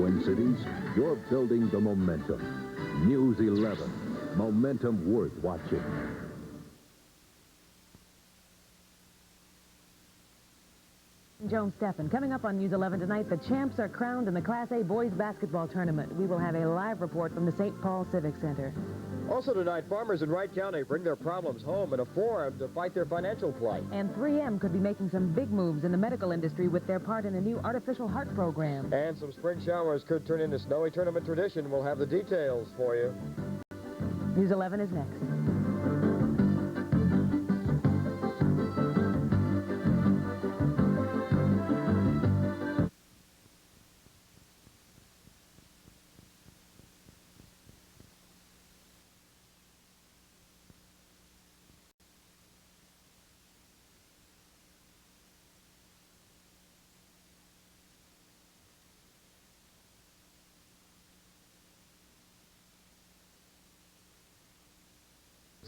Twin Cities, you're building the momentum. News 11, momentum worth watching. Joan Steffen. Coming up on News 11 tonight, the champs are crowned in the Class A boys basketball tournament. We will have a live report from the St. Paul Civic Center. Also tonight, farmers in Wright County bring their problems home in a forum to fight their financial plight. And 3M could be making some big moves in the medical industry with their part in a new artificial heart program. And some spring showers could turn into snowy tournament tradition. We'll have the details for you. News 11 is next.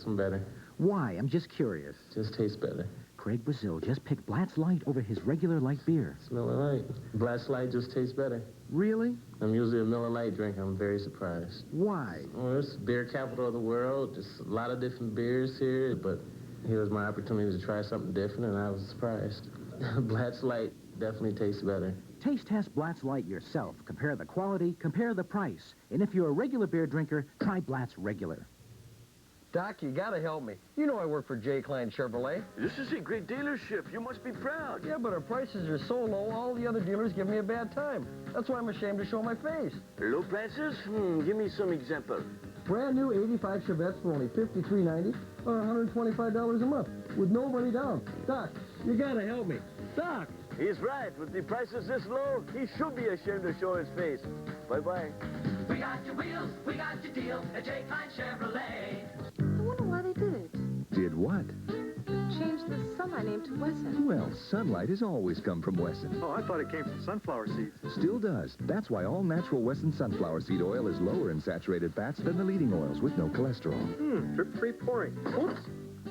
Some better. Why? I'm just curious. Just tastes better. Craig Brazil just picked Blatz Light over his regular light beer. It's Miller Lite. Blatz Light just tastes better. Really? I'm usually a Miller Lite drinker. I'm very surprised. Why? Well, it's beer capital of the world. Just a lot of different beers here, but here was my opportunity to try something different, and I was surprised. Blatz Light definitely tastes better. Taste test Blatz Light yourself. Compare the quality, compare the price. And if you're a regular beer drinker, try Blatz Regular. Doc, you gotta help me. You know I work for J. Klein Chevrolet. This is a great dealership. You must be proud. Yeah, but our prices are so low, all the other dealers give me a bad time. That's why I'm ashamed to show my face. Low prices? Give me some example. Brand new 85 Chevettes for only $53.90 or $125 a month with no money down. Doc, you gotta help me. Doc! He's right. With the prices this low, he should be ashamed to show his face. Bye-bye. We got your wheels, we got your deal at J. Klein Chevrolet. I wonder why they did it. Did what? Change the sunlight name to Wesson. Well, sunlight has always come from Wesson. Oh, I thought it came from sunflower seeds. Still does. That's why all natural Wesson sunflower seed oil is lower in saturated fats than the leading oils with no cholesterol. Drip-free pouring. Oops.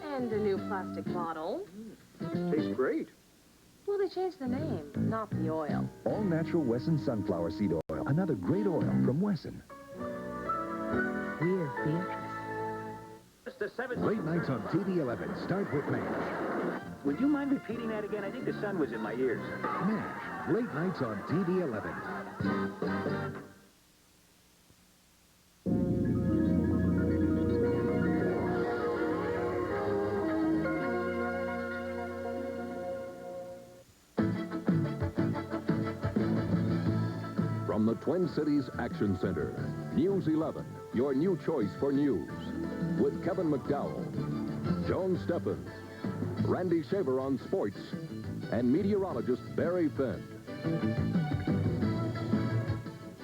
And a new plastic bottle. Tastes great. Well, they changed the name, not the oil. All natural Wesson sunflower seed oil. Another great oil from Wesson. We're Beatrice. Late nights on TV 11 start with MASH. Would you mind repeating that again? I think the sun was in my ears. MASH. Late nights on TV 11. From the Twin Cities Action Center, News 11, your new choice for news. With Kevin McDowell, Joan Steffen, Randy Shaver on sports, and meteorologist Barry Finn.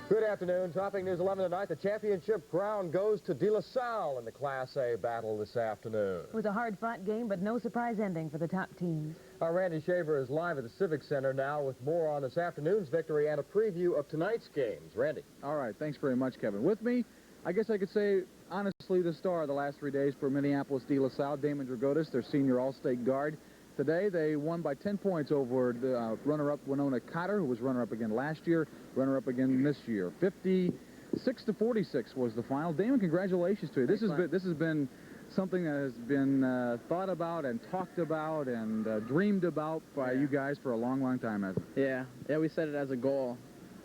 Good afternoon. Topping News 11 tonight, the championship crown goes to DeLasalle in the Class A battle this afternoon. It was a hard-fought game, but no surprise ending for the top teams. Our Randy Shaver is live at the Civic Center now with more on this afternoon's victory and a preview of tonight's games. Randy. All right. Thanks very much, Kevin. With me, I guess I could say, honestly, the star of the last 3 days for Minneapolis DeLasalle, Damon Dragotis, their senior All-State guard. Today, they won by 10 points over the runner-up Winona Cotter, who was runner-up again last year, runner-up again this year. 56-46 was the final. Damon, congratulations to you. This has been something that has been thought about and talked about and dreamed about by you guys for a long, long time, hasn't it? Yeah, we set it as a goal,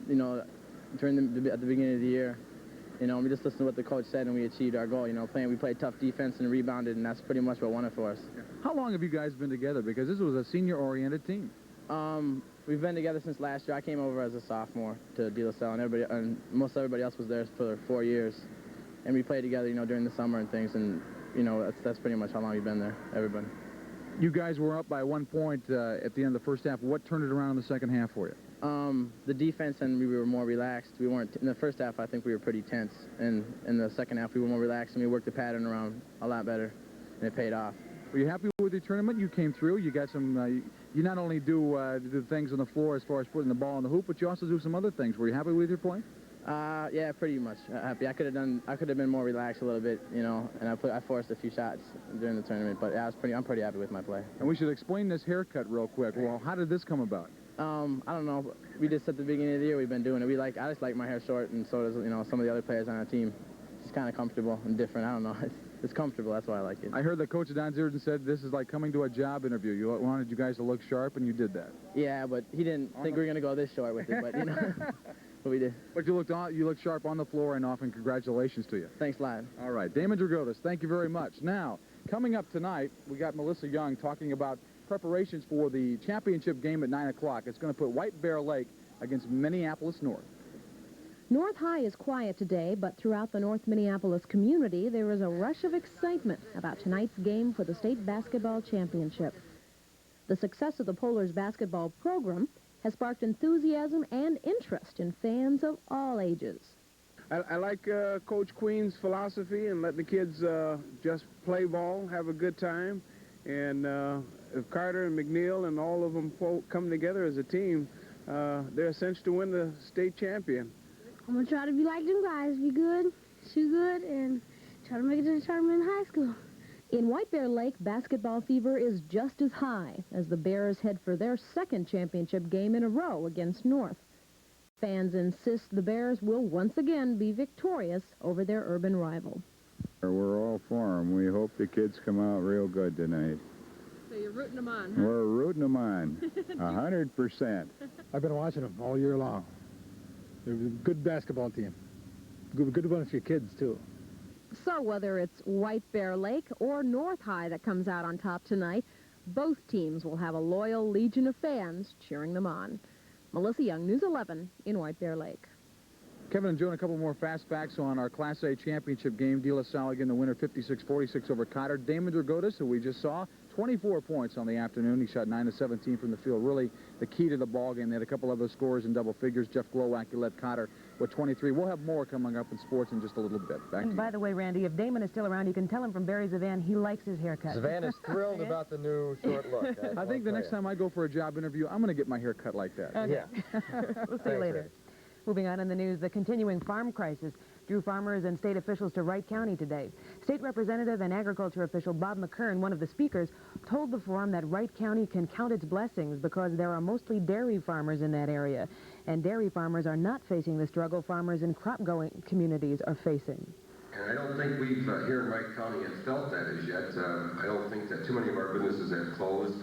you know, at the beginning of the year. You know, we just listened to what the coach said, and we achieved our goal. You know, we played tough defense and rebounded, and that's pretty much what won it for us. How long have you guys been together? Because this was a senior-oriented team. We've been together since last year. I came over as a sophomore to DeLaSalle, and most everybody else was there for 4 years. And we played together, you know, during the summer and things, and, you know, that's pretty much how long we've been there, everybody. You guys were up by 1 point at the end of the first half. What turned it around in the second half for you? The defense, and we were more relaxed. We weren't in the first half. I think we were pretty tense, and in the second half we were more relaxed, and we worked the pattern around a lot better, and it paid off. Were you happy with the tournament? You came through. You got some. You not only do things on the floor as far as putting the ball in the hoop, but you also do some other things. Were you happy with your play? Yeah, pretty much happy. I could have been more relaxed a little bit, you know, and I forced a few shots during the tournament, but yeah, I'm pretty happy with my play. And we should explain this haircut real quick. Well, how did this come about? I don't know. We just at the beginning of the year we've been doing it. I just like my hair short, and so does some of the other players on our team. It's kind of comfortable and different. I don't know. It's comfortable. That's why I like it. I heard that Coach Don Zierden said this is like coming to a job interview. You wanted you guys to look sharp, and you did that. Yeah, but he didn't think we were gonna go this short with it. But but we did. But you looked sharp on the floor and off, and congratulations to you. Thanks a lot. All right, Damon Dragotis, thank you very much. Now, coming up tonight, we got Melissa Young talking about preparations for the championship game at 9 o'clock. It's going to put White Bear Lake against Minneapolis North. North High is quiet today, but throughout the North Minneapolis community, there is a rush of excitement about tonight's game for the state basketball championship. The success of the Polars basketball program has sparked enthusiasm and interest in fans of all ages. I like Coach Queen's philosophy and let the kids just play ball, have a good time. And if Carter and McNeil and all of them come together as a team, they're essential to win the state champion. I'm going to try to be like them guys, be good, shoot good, and try to make it to the tournament in high school. In White Bear Lake, basketball fever is just as high as the Bears head for their second championship game in a row against North. Fans insist the Bears will once again be victorious over their urban rival. We're all for them. We hope the kids come out real good tonight. So you're rooting them on, huh? We're rooting them on, 100%. I've been watching them all year long. They're a good basketball team. Good one for your kids, too. So whether it's White Bear Lake or North High that comes out on top tonight, both teams will have a loyal legion of fans cheering them on. Melissa Young, News 11 in White Bear Lake. Kevin and Joan, a couple more fast facts on our Class A championship game. DeLaSalle again, the winner, 56-46 over Cotter. Damon Dragotis, who we just saw, 24 points on the afternoon. He shot 9 of 17 from the field. Really the key to the ball game. They had a couple other scores in double figures. Jeff Glowacki led Cotter with 23. We'll have more coming up in sports in just a little bit. Back to you. By the way, Randy, if Damon is still around, you can tell him from Barry Zavan he likes his haircut. Zavan is thrilled about the new short look. I think the next time I go for a job interview, I'm going to get my hair cut like that. Okay. Yeah. We'll see you later. Randy. Moving on in the news, the continuing farm crisis drew farmers and state officials to Wright County today. State Representative and Agriculture official Bob McKern, one of the speakers, told the forum that Wright County can count its blessings because there are mostly dairy farmers in that area. And dairy farmers are not facing the struggle farmers in crop-growing communities are facing. And I don't think we've, here in Wright County, have felt that as yet. I don't think that too many of our businesses have closed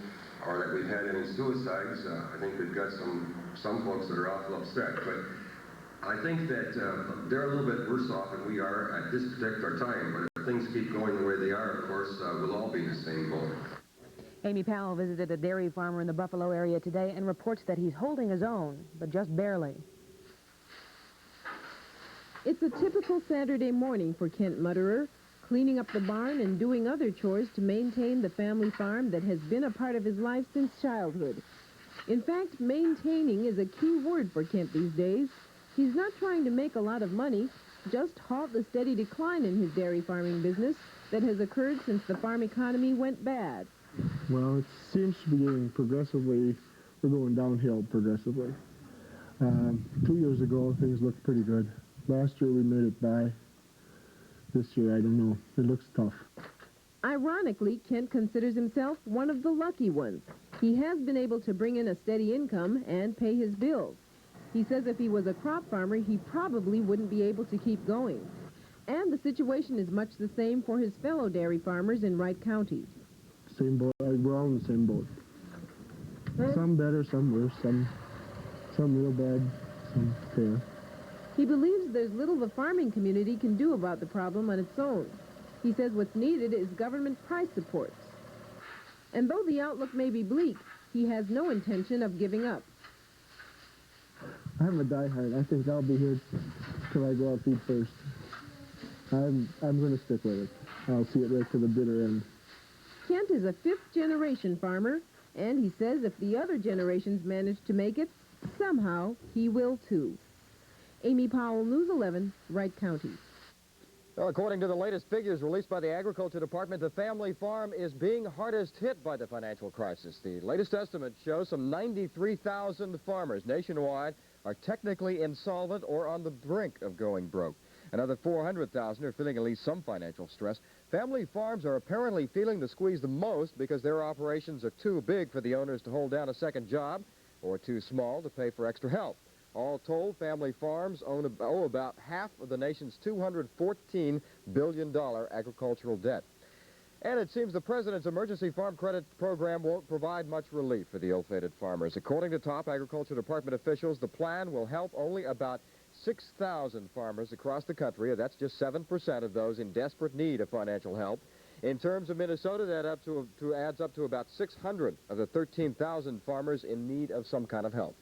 or that we've had any suicides. I think we've got some folks that are awful upset. But I think that they're a little bit worse off than we are at this particular time, but if things keep going the way they are, of course, we'll all be in the same boat. Amy Powell visited a dairy farmer in the Buffalo area today and reports that he's holding his own, but just barely. It's a typical Saturday morning for Kent Mutterer, cleaning up the barn and doing other chores to maintain the family farm that has been a part of his life since childhood. In fact, maintaining is a key word for Kent these days. He's not trying to make a lot of money, just halt the steady decline in his dairy farming business that has occurred since the farm economy went bad. Well, it seems to be getting progressively, we're going downhill progressively. 2 years ago, things looked pretty good. Last year, we made it by. This year, I don't know. It looks tough. Ironically, Kent considers himself one of the lucky ones. He has been able to bring in a steady income and pay his bills. He says if he was a crop farmer, he probably wouldn't be able to keep going. And the situation is much the same for his fellow dairy farmers in Wright County. Same boat. We're all in the same boat. Some better, some worse, some real bad, some fair. He believes there's little the farming community can do about the problem on its own. He says what's needed is government price supports. And though the outlook may be bleak, he has no intention of giving up. I'm a diehard. I think I'll be here till I go out feet first. I'm going to stick with it. I'll see it right to the bitter end. Kent is a fifth-generation farmer, and he says if the other generations manage to make it, somehow he will too. Amy Powell, News 11, Wright County. Well, according to the latest figures released by the Agriculture Department, the family farm is being hardest hit by the financial crisis. The latest estimate shows some 93,000 farmers nationwide are technically insolvent or on the brink of going broke. Another 400,000 are feeling at least some financial stress. Family farms are apparently feeling the squeeze the most because their operations are too big for the owners to hold down a second job. or too small to pay for extra help. All told, family farms owe about half of the nation's $214 billion agricultural debt. And it seems the President's Emergency Farm Credit Program won't provide much relief for the ill-fated farmers. According to top Agriculture Department officials, the plan will help only about 6,000 farmers across the country. That's just 7% of those in desperate need of financial help. In terms of Minnesota, that adds up to about 600 of the 13,000 farmers in need of some kind of help.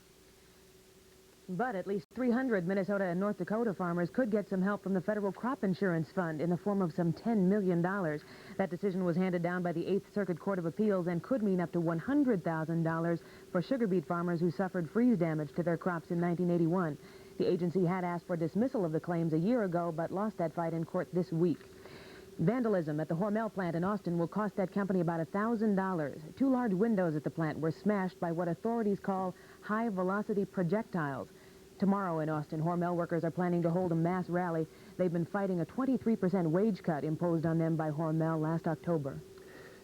But at least 300 Minnesota and North Dakota farmers could get some help from the Federal Crop Insurance Fund in the form of some $10 million. That decision was handed down by the 8th Circuit Court of Appeals and could mean up to $100,000 for sugar beet farmers who suffered freeze damage to their crops in 1981. The agency had asked for dismissal of the claims a year ago, but lost that fight in court this week. Vandalism at the Hormel plant in Austin will cost that company about $1,000. 2 large windows at the plant were smashed by what authorities call high-velocity projectiles. Tomorrow in Austin, Hormel workers are planning to hold a mass rally. They've been fighting a 23% wage cut imposed on them by Hormel last October.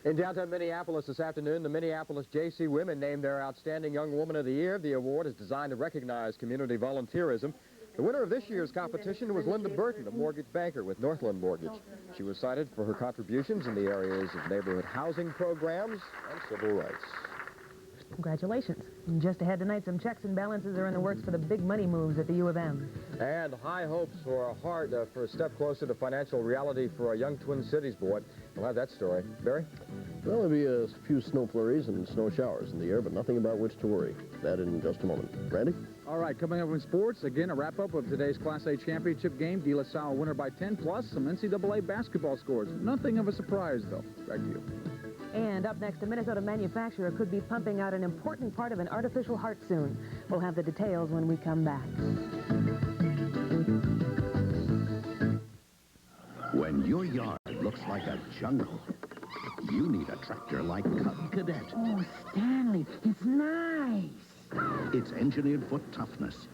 In downtown Minneapolis this afternoon, the Minneapolis J.C. Women named their Outstanding Young Woman of the Year. The award is designed to recognize community volunteerism. The winner of this year's competition was Linda Burton, a mortgage banker with Northland Mortgage. She was cited for her contributions in the areas of neighborhood housing programs and civil rights. Congratulations. And just ahead tonight, some checks and balances are in the works for the big money moves at the U of M. And high hopes for a step closer to financial reality for a young Twin Cities boy. We'll have that story. Barry? There'll only be a few snow flurries and snow showers in the air, but nothing about which to worry. That in just a moment. Randy? All right, coming up in sports, again, a wrap-up of today's Class A championship game. DeLaSalle winner by 10, plus some NCAA basketball scores. Nothing of a surprise, though. Back to you. And up next, a Minnesota manufacturer could be pumping out an important part of an artificial heart soon. We'll have the details when we come back. When your yard looks like a jungle, you need a tractor like Cub Cadet. Oh, Stanley, it's nice. It's engineered for toughness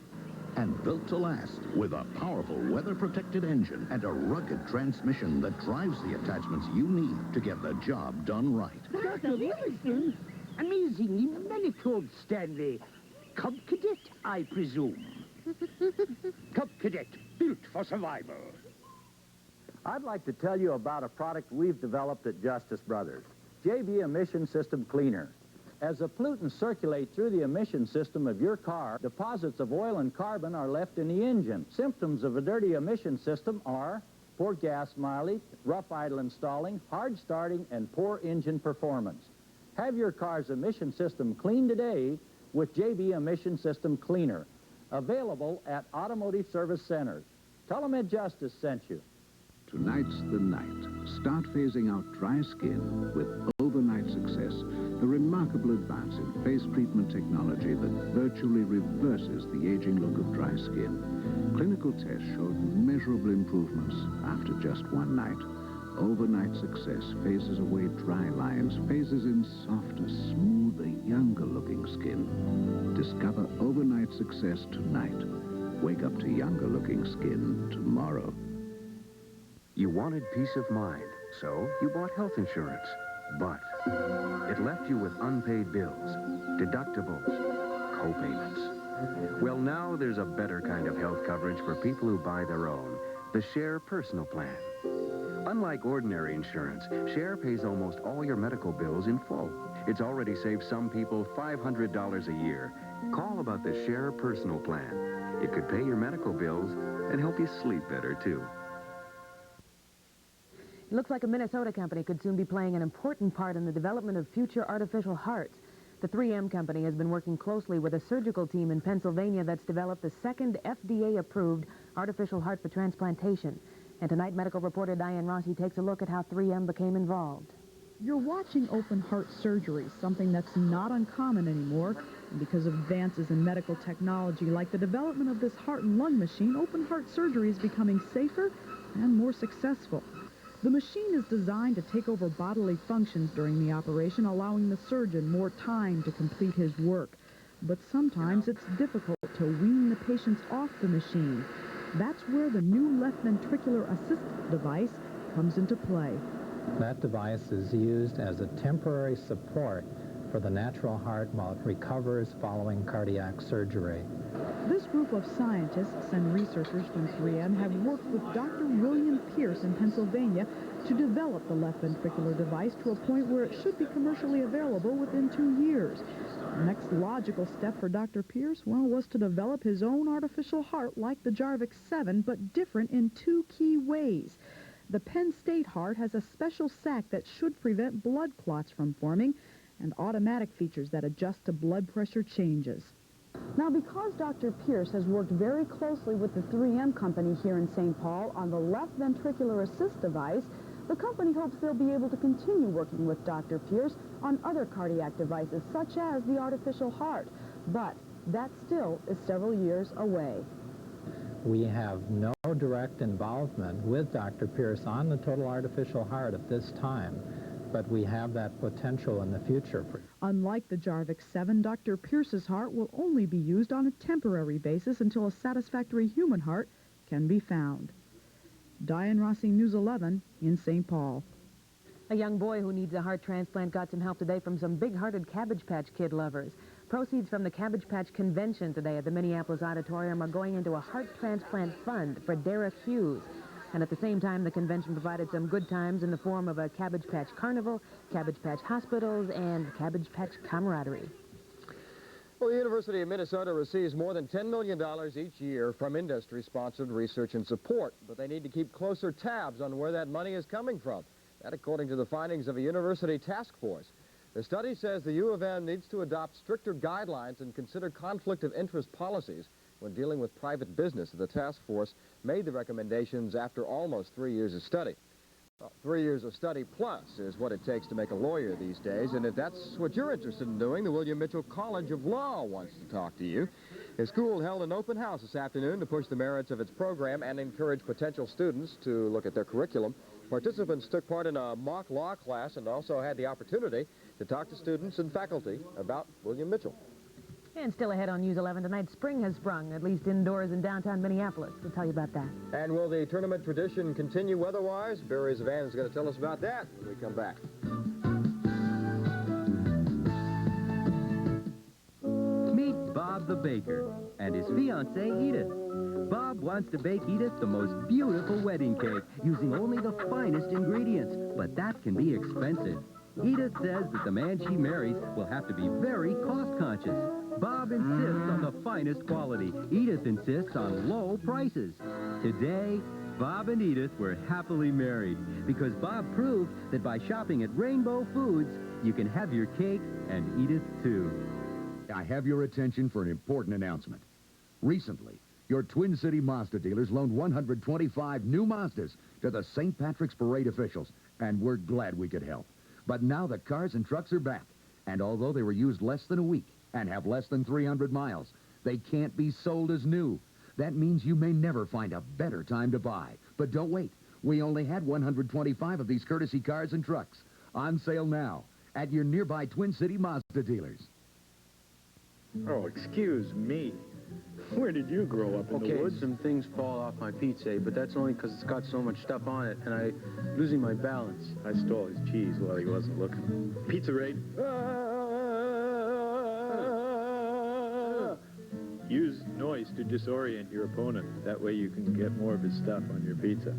and built to last with a powerful weather-protected engine and a rugged transmission that drives the attachments you need to get the job done right. Dr. Livingston, amazingly manifold, Stanley. Cub Cadet, I presume. Cub Cadet, built for survival. I'd like to tell you about a product we've developed at Justice Brothers, JB Emission System Cleaner. As the pollutants circulate through the emission system of your car, deposits of oil and carbon are left in the engine. Symptoms of a dirty emission system are poor gas mileage, rough idle installing, hard starting, and poor engine performance. Have your car's emission system cleaned today with JB Emission System Cleaner. Available at automotive service centers. Tell them Ed Justice sent you. Tonight's the night. Start phasing out dry skin with overnight success, the remarkable advance in face treatment technology that virtually reverses the aging look of dry skin. Clinical tests showed measurable improvements after just one night. Overnight success phases away dry lines, phases in softer, smoother, younger-looking skin. Discover overnight success tonight. Wake up to younger-looking skin tomorrow. You wanted peace of mind, so you bought health insurance. But it left you with unpaid bills, deductibles, co-payments. Well, now there's a better kind of health coverage for people who buy their own, the Share Personal Plan. Unlike ordinary insurance, Share pays almost all your medical bills in full. It's already saved some people $500 a year. Call about the Share Personal Plan. It could pay your medical bills and help you sleep better, too. It looks like a Minnesota company could soon be playing an important part in the development of future artificial hearts. The 3M company has been working closely with a surgical team in Pennsylvania that's developed the second FDA-approved artificial heart for transplantation. And tonight, medical reporter Diane Rossi takes a look at how 3M became involved. You're watching open heart surgery, something that's not uncommon anymore. And because of advances in medical technology, like the development of this heart and lung machine, open heart surgery is becoming safer and more successful. The machine is designed to take over bodily functions during the operation, allowing the surgeon more time to complete his work. But sometimes it's difficult to wean the patients off the machine. That's where the new left ventricular assist device comes into play. That device is used as a temporary support for the natural heart while it recovers following cardiac surgery. This group of scientists and researchers from 3M have worked with Dr. William Pierce in Pennsylvania to develop the left ventricular device to a point where it should be commercially available within 2 years. The next logical step for Dr. Pierce, well, was to develop his own artificial heart like the Jarvik 7, but different in 2 key ways. The Penn State heart has a special sac that should prevent blood clots from forming and automatic features that adjust to blood pressure changes. Now, because Dr. Pierce has worked very closely with the 3M company here in St. Paul on the left ventricular assist device, the company hopes they'll be able to continue working with Dr. Pierce on other cardiac devices, such as the artificial heart. But that still is several years away. We have no direct involvement with Dr. Pierce on the total artificial heart at this time, but we have that potential in the future. Unlike the Jarvik 7, Dr. Pierce's heart will only be used on a temporary basis until a satisfactory human heart can be found. Diane Rossi, News 11 in St. Paul. A young boy who needs a heart transplant got some help today from some big-hearted Cabbage Patch Kid lovers. Proceeds from the Cabbage Patch Convention today at the Minneapolis Auditorium are going into a heart transplant fund for Derek Hughes. And at the same time, the convention provided some good times in the form of a Cabbage Patch Carnival, Cabbage Patch Hospitals, and Cabbage Patch Camaraderie. Well, the University of Minnesota receives more than $10 million each year from industry-sponsored research and support, but they need to keep closer tabs on where that money is coming from. That according to the findings of a university task force. The study says the U of M needs to adopt stricter guidelines and consider conflict of interest policies when dealing with private business. The task force made the recommendations after almost 3 years of study. Well, 3 years of study plus is what it takes to make a lawyer these days, and if that's what you're interested in doing, the William Mitchell College of Law wants to talk to you. His school held an open house this afternoon to push the merits of its program and encourage potential students to look at their curriculum. Participants took part in a mock law class and also had the opportunity to talk to students and faculty about William Mitchell. And still ahead on News 11 tonight, spring has sprung, at least indoors in downtown Minneapolis. We'll tell you about that. And will the tournament tradition continue weather-wise? Barry Zavan is going to tell us about that when we come back. Meet Bob the baker and his fiancée, Edith. Bob wants to bake Edith the most beautiful wedding cake using only the finest ingredients, but that can be expensive. Edith says that the man she marries will have to be very cost-conscious. Bob insists on the finest quality. Edith insists on low prices. Today, Bob and Edith were happily married because Bob proved that by shopping at Rainbow Foods, you can have your cake and Edith too. I have your attention for an important announcement. Recently, your Twin City Mazda dealers loaned 125 new Mazdas to the St. Patrick's Parade officials, and we're glad we could help. But now the cars and trucks are back, and although they were used less than a week and have less than 300 miles, they can't be sold as new. That means you may never find a better time to buy. But don't wait. We only had 125 of these courtesy cars and trucks on sale now at your nearby Twin City Mazda dealers. Oh, excuse me. Where did you grow up, in the woods? Some things fall off my pizza, but that's only because it's got so much stuff on it, and I'm losing my balance. I stole his cheese while he wasn't looking. Pizza raid. Use noise to disorient your opponent. That way you can get more of his stuff on your pizza.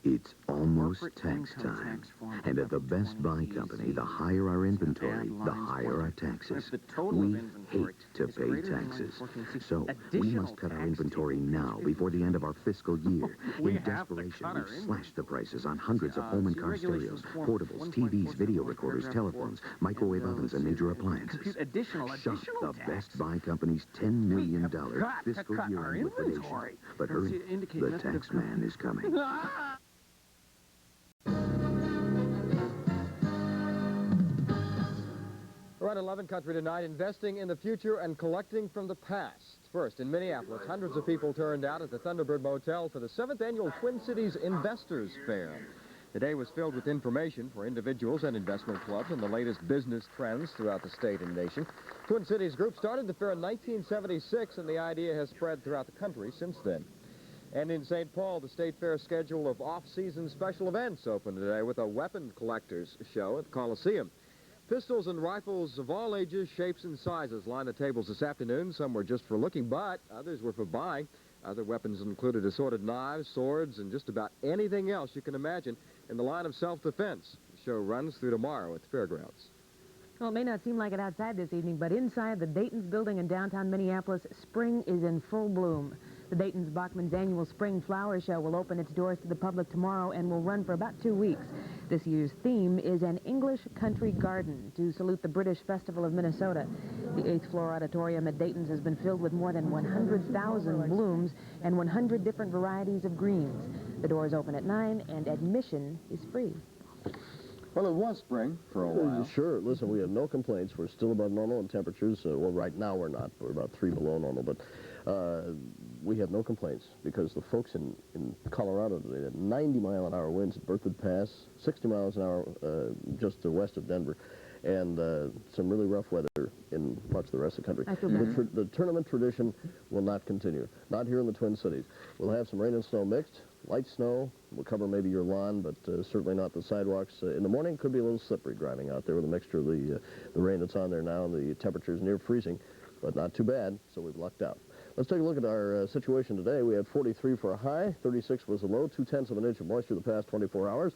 It's almost tax time, and at the Best Buy Company, the higher our inventory, the higher our taxes. We hate to pay taxes, so we must cut our inventory now before the end of our fiscal year. In desperation, we've slashed the prices on hundreds of home and car stereos, portables, TVs, video recorders, telephones, microwave ovens, and major appliances. Shop the Best Buy Company's $10 million fiscal year-end liquidation. But hurry, the tax man is coming. Around 11 country tonight, investing in the future and collecting from the past. First, in Minneapolis, hundreds of people turned out at the Thunderbird Motel for the 7th annual Twin Cities Investors Fair. The day was filled with information for individuals and investment clubs on the latest business trends throughout the state and nation. Twin Cities Group started the fair in 1976, and the idea has spread throughout the country since then. And in St. Paul, the State Fair schedule of off-season special events opened today with a weapon collector's show at the Coliseum. Pistols and rifles of all ages, shapes, and sizes line the tables this afternoon. Some were just for looking, but others were for buying. Other weapons included assorted knives, swords, and just about anything else you can imagine in the line of self-defense. The show runs through tomorrow at the fairgrounds. Well, it may not seem like it outside this evening, but inside the Dayton's building in downtown Minneapolis, spring is in full bloom. The Dayton's Bachman's annual Spring Flower Show will open its doors to the public tomorrow and will run for about 2 weeks. This year's theme is an English country garden to salute the British Festival of Minnesota. The 8th floor auditorium at Dayton's has been filled with more than 100,000 blooms and 100 different varieties of greens. The doors open at 9 and admission is free. Well, it was spring for a while. Sure. Listen, we have no complaints. We're still above normal in temperatures. Well, right now we're not. We're about 3 below normal, but we have no complaints because the folks in Colorado today had 90-mile-an-hour winds at Berthoud Pass, 60 miles an hour just west of Denver, and some really rough weather in much of the rest of the country. The tournament tradition will not continue. Not here in the Twin Cities. We'll have some rain and snow mixed. Light snow will cover maybe your lawn, but certainly not the sidewalks. In the morning, could be a little slippery driving out there with a mixture of the rain that's on there now and the temperatures near freezing, but not too bad, so we've lucked out. Let's take a look at our situation today. We had 43 for a high, 36 was a low, 0.2 of an inch of moisture the past 24 hours.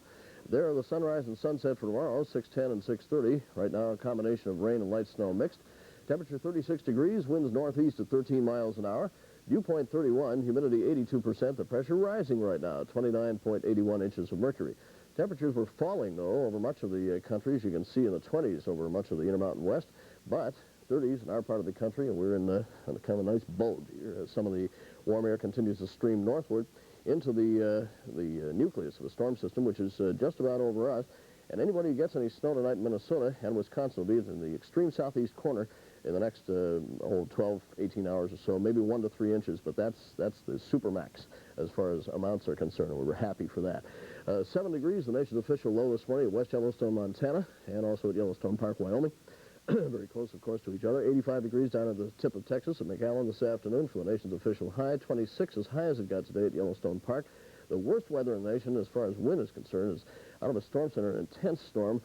There are the sunrise and sunset for tomorrow, 6:10 and 6:30. Right now, a combination of rain and light snow mixed. Temperature 36 degrees, winds northeast at 13 miles an hour. Dew point 31, humidity 82%, the pressure rising right now, 29.81 inches of mercury. Temperatures were falling, though, over much of the country, as you can see in the 20s over much of the Intermountain West, but 30s in our part of the country, and we're in kind of a nice bulge here as some of the warm air continues to stream northward into the nucleus of a storm system, which is just about over us. And anybody who gets any snow tonight in Minnesota and Wisconsin will be in the extreme southeast corner in the next 12, 18 hours or so, maybe 1 to 3 inches, but that's the super max as far as amounts are concerned, and we were happy for that. 7 degrees, the nation's official low this morning at West Yellowstone, Montana, and also at Yellowstone Park, Wyoming. Very close, of course, to each other. 85 degrees down at the tip of Texas at McAllen this afternoon for the nation's official high. 26 as high as it got today at Yellowstone Park. The worst weather in the nation as far as wind is concerned is out of a storm center, an intense storm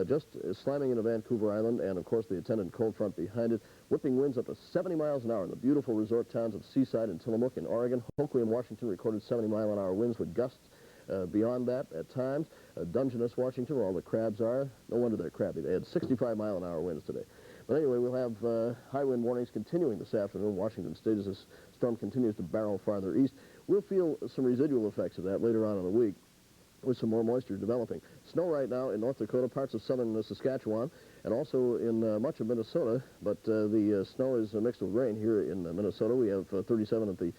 just slamming into Vancouver Island, and of course the attendant cold front behind it. Whipping winds up to 70 miles an hour in the beautiful resort towns of Seaside and Tillamook in Oregon. Hokley and Washington recorded 70-mile-an-hour winds with gusts beyond that at times. Dungeness, Washington, where all the crabs are. No wonder they're crabby. They had 65-mile-an-hour winds today. But anyway, we'll have high wind warnings continuing this afternoon. Washington State as this storm continues to barrel farther east. We'll feel some residual effects of that later on in the week with some more moisture developing. Snow right now in North Dakota, parts of southern Saskatchewan, and also in much of Minnesota, but the snow is mixed with rain here in Minnesota. We have 37 at the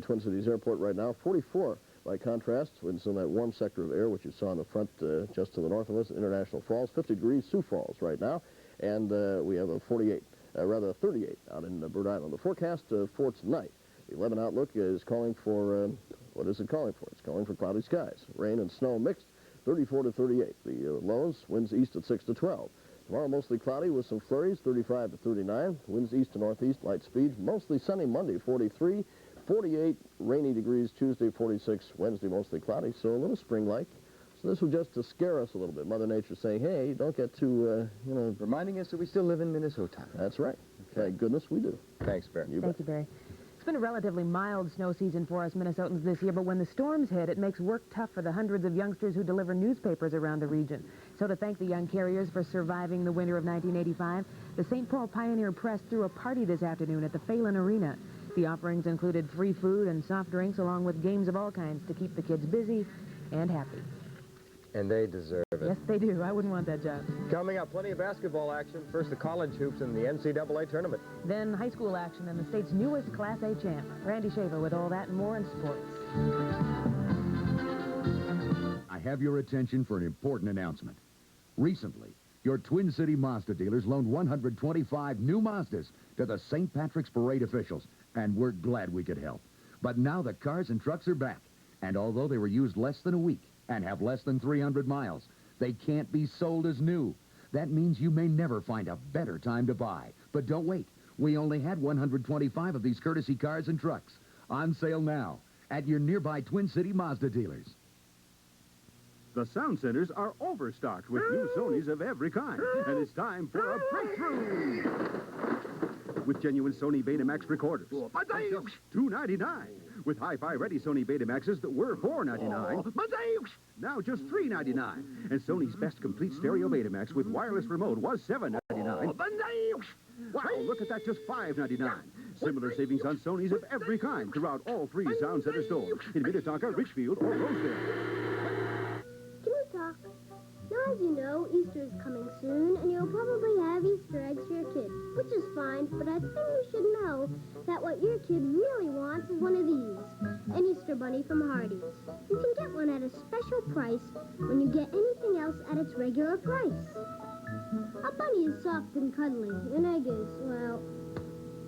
Twin Cities Airport right now, 44 by contrast, it's in that warm sector of air, which you saw in the front just to the north of us, International Falls, 50 degrees, Sioux Falls right now, and we have a 38 out in Bird Island. The forecast for tonight, the 11 outlook is calling for, what is it calling for? It's calling for cloudy skies, rain and snow mixed, 34 to 38. The lows, winds east at 6 to 12. Tomorrow mostly cloudy with some flurries, 35 to 39. Winds east to northeast, light speed. Mostly sunny Monday, 43. 48 rainy degrees Tuesday, 46. Wednesday mostly cloudy, so a little spring-like. So this was just to scare us a little bit. Mother Nature saying, hey, don't get too, reminding us that we still live in Minnesota. That's right. Thank goodness we do. Thanks, Barry. Thank you, Barry. It's been a relatively mild snow season for us Minnesotans this year, but when the storms hit, it makes work tough for the hundreds of youngsters who deliver newspapers around the region. So to thank the young carriers for surviving the winter of 1985, the St. Paul Pioneer Press threw a party this afternoon at the Phelan Arena. The offerings included free food and soft drinks along with games of all kinds to keep the kids busy and happy. And they deserve it. Yes, they do. I wouldn't want that job. Coming up, plenty of basketball action. First, the college hoops in the NCAA tournament. Then high school action and the state's newest Class A champ. Randy Shaver with all that and more in sports. I have your attention for an important announcement. Recently, your Twin City Mazda dealers loaned 125 new Mazdas to the St. Patrick's Parade officials, and we're glad we could help. But now the cars and trucks are back, and although they were used less than a week and have less than 300 miles, they can't be sold as new. That means you may never find a better time to buy. But don't wait. We only had 125 of these courtesy cars and trucks on sale now. at your nearby Twin City Mazda dealers. The sound centers are overstocked with new Sonys of every kind, and it's time for a breakthrough! With genuine Sony Betamax recorders, just $2.99. With hi-fi ready Sony Betamaxes that were $4.99, now just $3.99. And Sony's best complete stereo Betamax with wireless remote was $7.99. Wow, look at that, just $5.99. Similar savings on Sonys of every kind throughout all three Sound Center stores in Minnetonka, Richfield, or Roseville. Can we talk? Now, as you know, Easter is coming soon, and you'll probably have Easter eggs for your kid, which is fine, but I think you should know that what your kid really wants is one of these, an Easter bunny from Hardee's. You can get one at a special price when you get anything else at its regular price. A bunny is soft and cuddly. An egg is, well,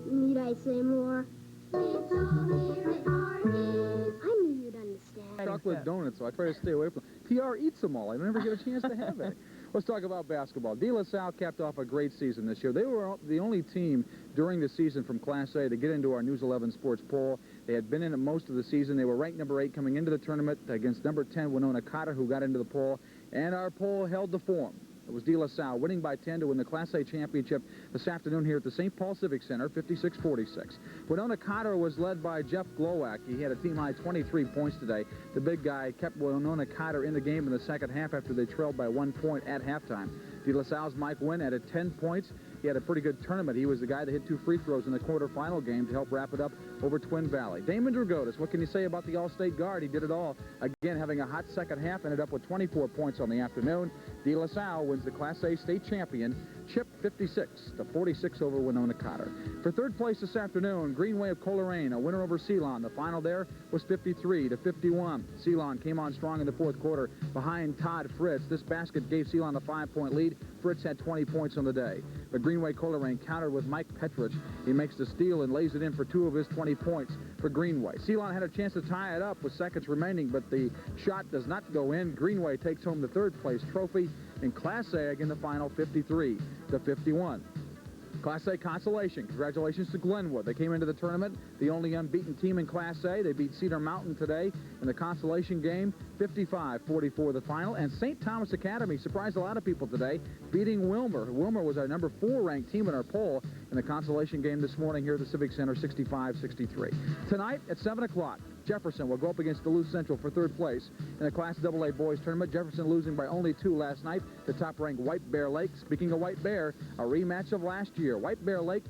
need I say more? It's all here at Hardee's. I knew you'd understand. Chocolate donuts, so I try to stay away from them. PR eats them all. I never get a chance to have any. Let's talk about basketball. DeLaSalle capped off a great season this year. They were the only team during the season from Class A to get into our News 11 Sports poll. They had been in it most of the season. They were ranked number 8 coming into the tournament against number 10, Winona Cotter, who got into the poll. And our poll held the form. It was DeLaSalle winning by 10 to win the Class A championship this afternoon here at the St. Paul Civic Center, 56-46. Winona Cotter was led by Jeff Glowak. He had a team-high 23 points today. The big guy kept Winona Cotter in the game in the second half after they trailed by 1 point at halftime. DeLaSalle's Mike Wynn added 10 points. He had a pretty good tournament. He was the guy that hit 2 free throws in the quarterfinal game to help wrap it up over Twin Valley. Damon Dragotis, what can you say about the All-State guard? He did it all. Again, having a hot second half, ended up with 24 points on the afternoon. DeLaSalle wins the Class A state champion, chip 56-46 over Winona Cotter. For third place this afternoon, Greenway of Coleraine, a winner over Ceylon. The final there was 53-51. Ceylon came on strong in the fourth quarter behind Todd Fritz. This basket gave Ceylon a 5-point lead. Fritz had 20 points on the day. But Greenway Coleraine countered with Mike Petrich. He makes the steal and lays it in for 2 of his 20 points for Greenway. Ceylon had a chance to tie it up with seconds remaining, but the shot does not go in. Greenway takes home the third place trophy. In Class A, again, the final 53-51. Class A consolation. Congratulations to Glenwood. They came into the tournament, the only unbeaten team in Class A. They beat Cedar Mountain today in the consolation game, 55-44 the final. And St. Thomas Academy surprised a lot of people today, beating Wilmer. Wilmer was our number 4 ranked team in our poll in the consolation game this morning here at the Civic Center, 65-63. Tonight at 7 o'clock, Jefferson will go up against Duluth Central for third place in the Class AA boys tournament. Jefferson losing by only 2 last night to top-ranked White Bear Lake. Speaking of White Bear, a rematch of last year. White Bear Lake